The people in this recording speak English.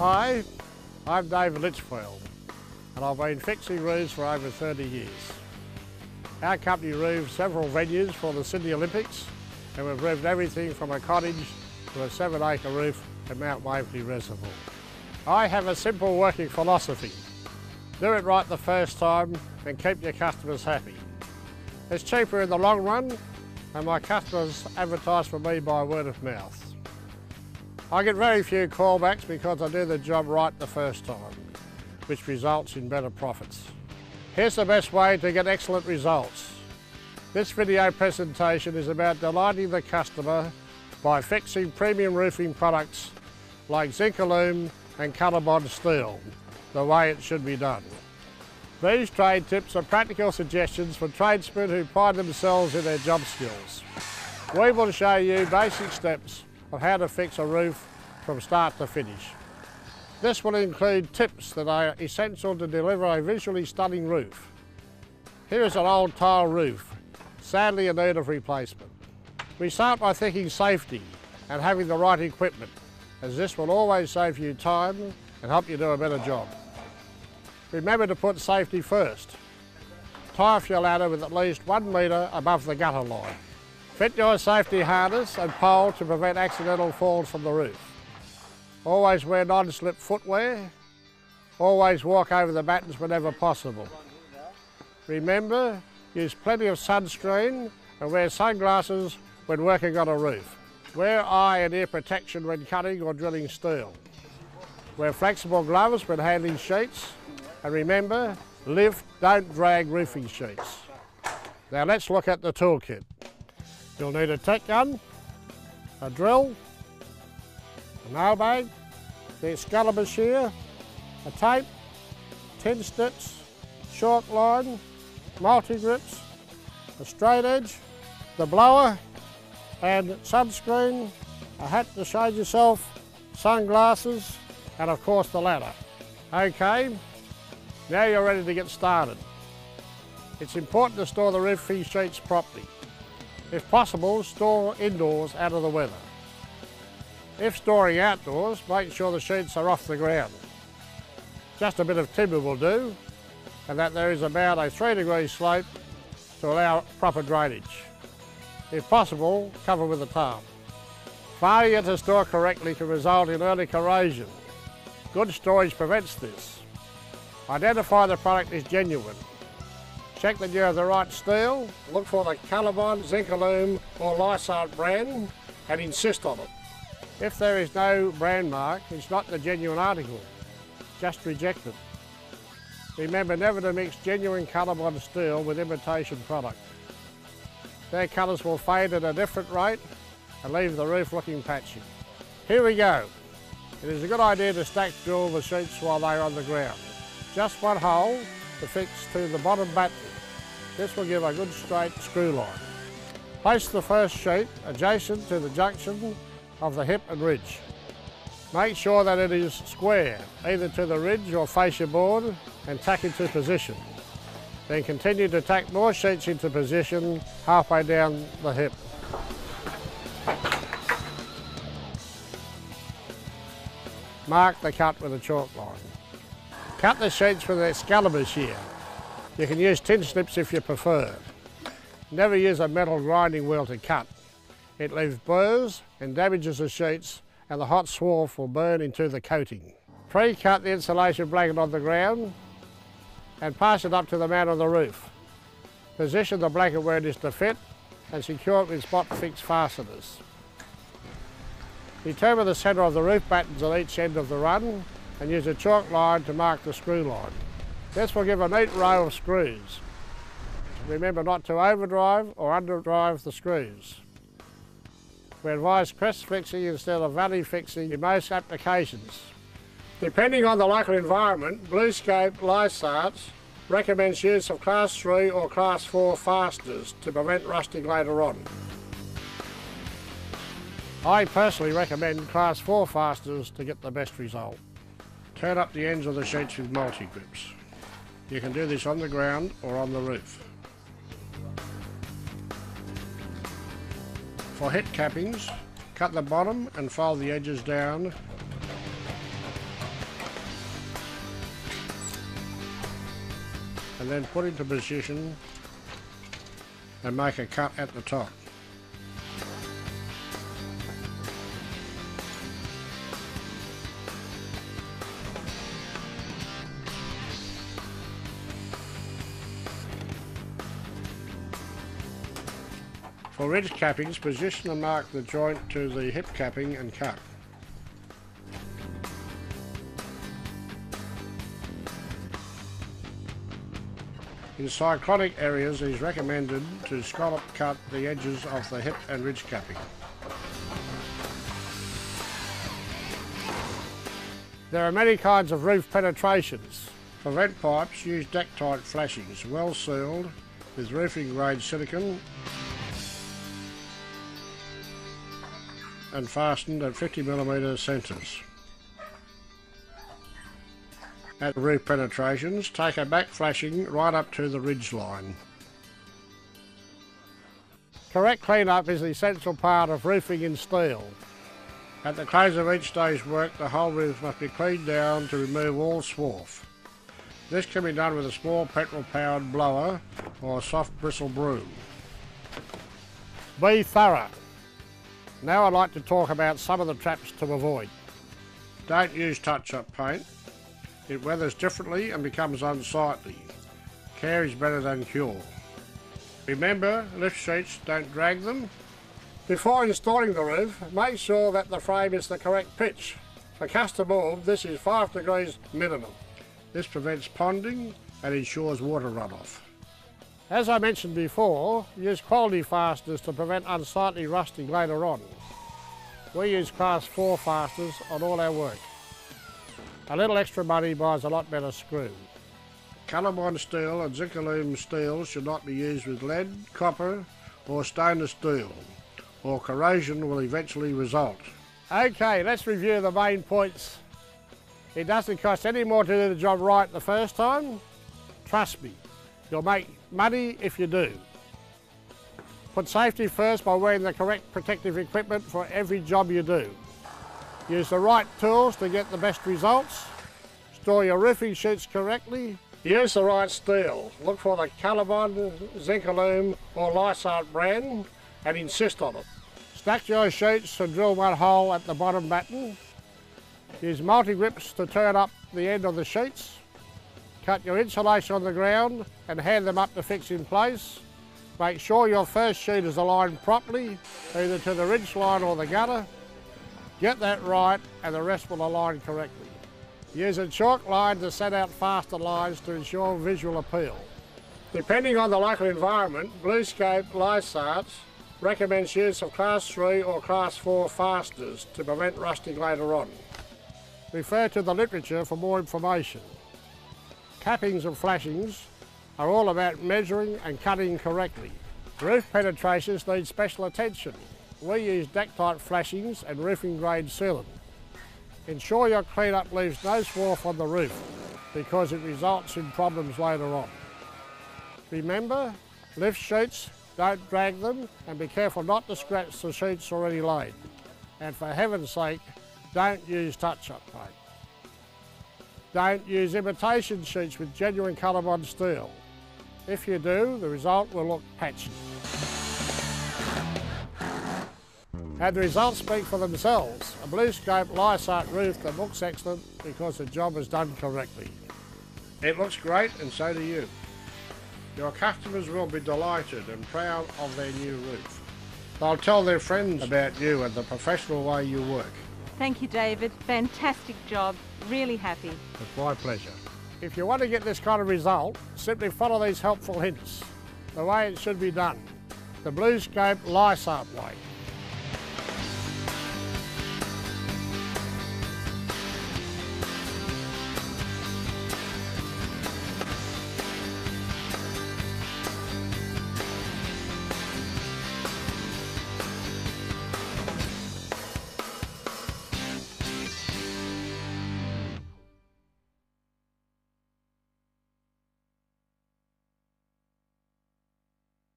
Hi, I'm David Litchfield and I've been fixing roofs for over 30 years. Our company roofs several venues for the Sydney Olympics and we've roofed everything from a cottage to a 7-acre roof at Mount Waverley Reservoir. I have a simple working philosophy. Do it right the first time and keep your customers happy. It's cheaper in the long run and my customers advertise for me by word of mouth. I get very few callbacks because I do the job right the first time, which results in better profits. Here's the best way to get excellent results. This video presentation is about delighting the customer by fixing premium roofing products like zinc aluminum and colour-bond steel, the way it should be done. These trade tips are practical suggestions for tradesmen who pride themselves in their job skills. We will show you basic steps of how to fix a roof from start to finish. This will include tips that are essential to deliver a visually stunning roof. Here is an old tile roof, sadly in need of replacement. We start by thinking safety and having the right equipment, as this will always save you time and help you do a better job. Remember to put safety first. Tie off your ladder with at least 1 metre above the gutter line. Fit your safety harness and pole to prevent accidental falls from the roof. Always wear non-slip footwear. Always walk over the battens whenever possible. Remember, use plenty of sunscreen and wear sunglasses when working on a roof. Wear eye and ear protection when cutting or drilling steel. Wear flexible gloves when handling sheets. And remember, lift, don't drag roofing sheets. Now let's look at the toolkit. You'll need a tack gun, a drill, a nail bag, the Excalibur shear, a tape, 10 snips, chalk line, multi-grips, a straight edge, the blower, and sunscreen, a hat to shade yourself, sunglasses, and of course the ladder. Okay, now you're ready to get started. It's important to store the roofing sheets properly. If possible, store indoors out of the weather. If storing outdoors, make sure the sheets are off the ground. Just a bit of timber will do, and that there is about a 3-degree slope to allow proper drainage. If possible, cover with a tarp. Failure to store correctly can result in early corrosion. Good storage prevents this. Identify the product is genuine. Check that you have the right steel, look for the colour-bond, zinc aluminum or Lysart brand and insist on it. If there is no brand mark, it's not the genuine article. Just reject it. Remember never to mix genuine colour-bond steel with imitation product. Their colours will fade at a different rate and leave the roof looking patchy. Here we go. It is a good idea to stack drill the sheets while they are on the ground. Just one hole to fix to the bottom batten. This will give a good straight screw line. Place the first sheet adjacent to the junction of the hip and ridge. Make sure that it is square, either to the ridge or fascia board, and tack into position. Then continue to tack more sheets into position halfway down the hip. Mark the cut with a chalk line. Cut the sheets with an Excalibur shear. You can use tin snips if you prefer. Never use a metal grinding wheel to cut. It leaves burrs and damages the sheets and the hot swarf will burn into the coating. Pre-cut the insulation blanket on the ground and pass it up to the mount of the roof. Position the blanket where it is to fit and secure it with spot fixed fasteners. Determine the centre of the roof battens on each end of the run and use a chalk line to mark the screw line. This will give a neat row of screws. Remember not to overdrive or underdrive the screws. We advise crest fixing instead of valley fixing in most applications. Depending on the local environment, Bluescope Lysart recommends use of Class 3 or Class 4 fasteners to prevent rusting later on. I personally recommend Class 4 fasteners to get the best result. Turn up the ends of the sheets with multi-grips. You can do this on the ground or on the roof. For hit cappings, cut the bottom and fold the edges down and then put into position and make a cut at the top. For ridge cappings, position and mark the joint to the hip capping and cut. In cyclonic areas, it is recommended to scallop cut the edges of the hip and ridge capping. There are many kinds of roof penetrations. For vent pipes, use deck-tight flashings, well sealed with roofing grade silicone and fastened at 50mm centres. At roof penetrations, take a back flashing right up to the ridge line. Correct clean-up is the essential part of roofing in steel. At the close of each day's work, the whole roof must be cleaned down to remove all swarf. This can be done with a small petrol-powered blower or a soft bristle broom. Be thorough. Now I'd like to talk about some of the traps to avoid. Don't use touch-up paint. It weathers differently and becomes unsightly. Care is better than cure. Remember, lift sheets, don't drag them. Before installing the roof, make sure that the frame is the correct pitch. For custom orb, this is 5 degrees minimum. This prevents ponding and ensures water runoff. As I mentioned before, use quality fasteners to prevent unsightly rusting later on. We use class 4 fasteners on all our work. A little extra money buys a lot better screw. Colour-bond steel and zinc aluminum steel should not be used with lead, copper or stainless steel, or corrosion will eventually result. Okay, let's review the main points. It doesn't cost any more to do the job right the first time. Trust me, you'll make money if you do. Put safety first by wearing the correct protective equipment for every job you do. Use the right tools to get the best results. Store your roofing sheets correctly. Use the right steel. Look for the colour-bond, zinc aluminum or Lysart brand and insist on it. Stack your sheets and drill one hole at the bottom batten. Use multi-grips to turn up the end of the sheets. Cut your insulation on the ground and hand them up to fix in place. Make sure your first sheet is aligned properly, either to the ridge line or the gutter. Get that right and the rest will align correctly. Use a chalk line to set out faster lines to ensure visual appeal. Depending on the local environment, Bluescope Lysart recommends use of class 3 or class 4 fasteners to prevent rusting later on. Refer to the literature for more information. Cappings and flashings are all about measuring and cutting correctly. Roof penetrations need special attention. We use deck-tight flashings and roofing grade sealant. Ensure your clean-up leaves no swarf on the roof because it results in problems later on. Remember, lift sheets, don't drag them, and be careful not to scratch the sheets already laid. And for heaven's sake, don't use touch-up paint. Don't use imitation sheets with genuine colour-bond steel. If you do, the result will look patchy. And the results speak for themselves. A Bluescope Lysart roof that looks excellent because the job is done correctly. It looks great and so do you. Your customers will be delighted and proud of their new roof. They'll tell their friends about you and the professional way you work. Thank you, David. Fantastic job. Really happy. It's my pleasure. If you want to get this kind of result, simply follow these helpful hints. The way it should be done. The Bluescope Lysart way.